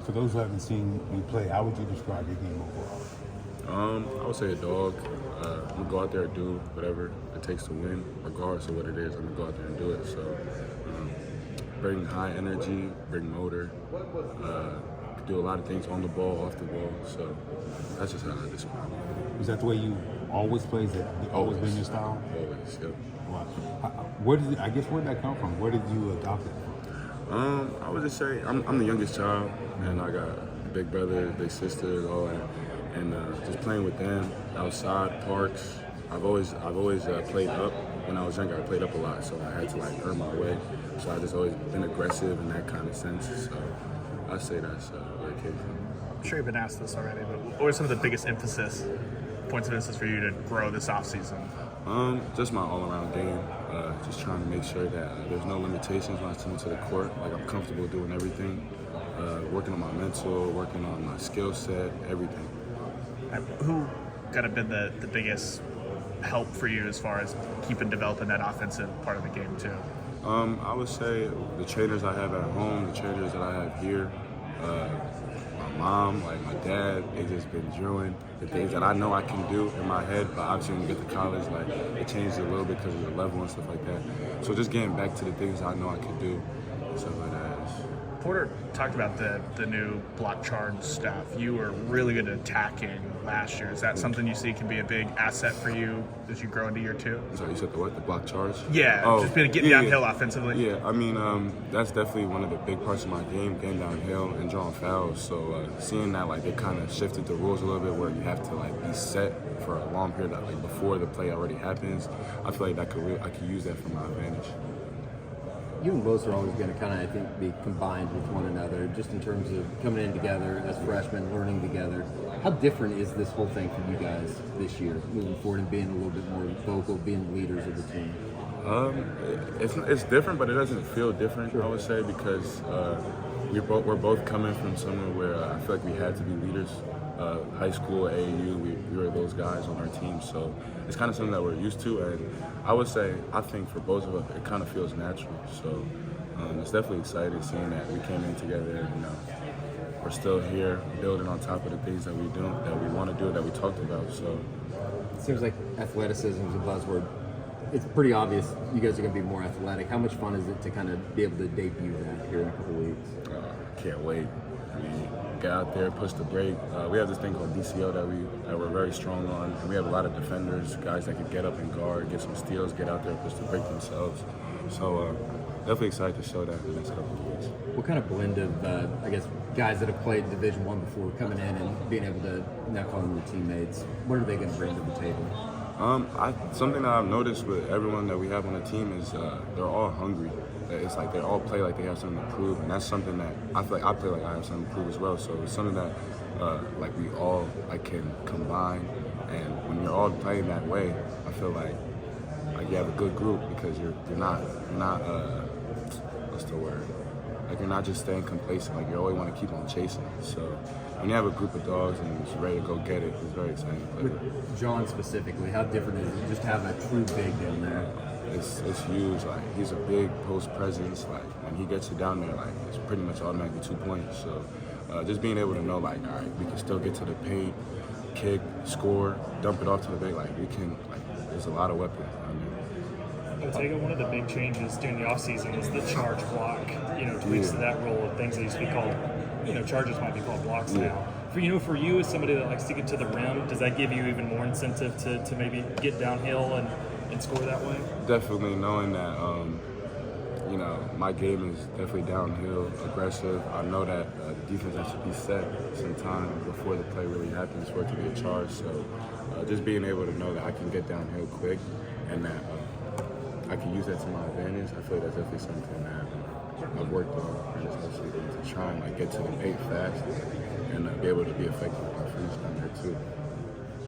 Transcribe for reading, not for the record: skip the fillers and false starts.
For those who haven't seen you play, how would you describe your game overall? I would say a dog. I'm gonna go out there and do whatever it takes to win, regardless of what it is. I'm gonna go out there and do it. So, bring high energy, bring motor, do a lot of things on the ball, off the ball. So that's just how I describe it. Is that the way you always play? Has it always been your style? Always, yep. Wow. Where did that come from? Where did you adopt it from? I would just say I'm the youngest child, and I got big brothers, big sisters, all that, and just playing with them outside parks. I've always played up. When I was younger, I played up a lot, so I had to like earn my way. So I just always been aggressive in that kind of sense. So I say that's where it came from. I'm sure you've been asked this already, but what were some of the biggest points of emphasis for you to grow this offseason? Just my all-around game. Just trying to make sure that there's no limitations when I come into the court. Like I'm comfortable doing everything. Working on my mental, working on my skill set, everything. Who kind of been the biggest help for you as far as keeping developing that offensive part of the game too? I would say the trainers I have at home, the trainers that I have here, my mom, like my dad, they've just been drilling the things that I know I can do in my head, but obviously when you get to college, like it changed a little bit because of the level and stuff like that. So just getting back to the things I know I can do, stuff like that. Porter talked about the new block charge stuff. You were really good at attacking last year. Is that something you see can be a big asset for you as you grow into year two? So you said the what? The block charge? Yeah, just getting downhill offensively. Yeah, I mean, that's definitely one of the big parts of my game, getting downhill and drawing fouls. So seeing that, like, it kind of shifted the rules a little bit where you have to, like, be set for a long period, like, before the play already happens. I feel like I could use that for my advantage. You and both are always going to kind of, I think, be combined with one another, just in terms of coming in together as freshmen, learning together. How different is this whole thing for you guys this year, moving forward and being a little bit more vocal, being the leaders of the team? It's different, but it doesn't feel different, sure. I would say, because we're both coming from somewhere where I feel like we had to be leaders. High school, AAU, we were those guys on our team, so it's kind of something that we're used to, and I think for both of us, it kind of feels natural, so it's definitely exciting seeing that we came in together, and we're still here, building on top of the things that we do, that we want to do, that we talked about, so. It seems like athleticism is a buzzword. It's pretty obvious you guys are going to be more athletic. How much fun is it to kind of be able to debut that here in a couple of weeks? Can't wait. I mean, get out there, push the break. We have this thing called DCO that we're very strong on, and we have a lot of defenders, guys that can get up and guard, get some steals, get out there, push the break themselves. So definitely excited to show that in the next couple of weeks. What kind of blend of, guys that have played Division I before coming in and being able to now call them your teammates? What are they going to bring to the table? Something that I've noticed with everyone that we have on the team is they're all hungry. It's like they all play like they have something to prove, and that's something that I feel like I play like I have something to prove as well. So it's something that like we all can combine, and when you're all playing that way, I feel like you have a good group because you're not what's the word? Like you're not just staying complacent. Like you always want to keep on chasing. So when you have a group of dogs and it's ready to go get it, it's very exciting to play with. John specifically, how different is it just to have a true big down there? It's huge. Like he's a big post presence. Like when he gets it down there, like it's pretty much automatically 2 points. So just being able to know, like, all right, we can still get to the paint, kick, score, dump it off to the big. Like we can. Like there's a lot of weapons. Otega, one of the big changes during the offseason was the charge block, tweaks to that role of things that used to be called, charges might be called blocks now. For you as somebody that likes to get to the rim, does that give you even more incentive to maybe get downhill and score that way? Definitely knowing that, my game is definitely downhill, aggressive. I know that the defense has to be set sometime before the play really happens for it to be a charge. So just being able to know that I can get downhill quick and that I can use that to my advantage, I feel like that's definitely something that I've worked on, and especially to try and get to the paint fast and be able to be effective on free throw there too.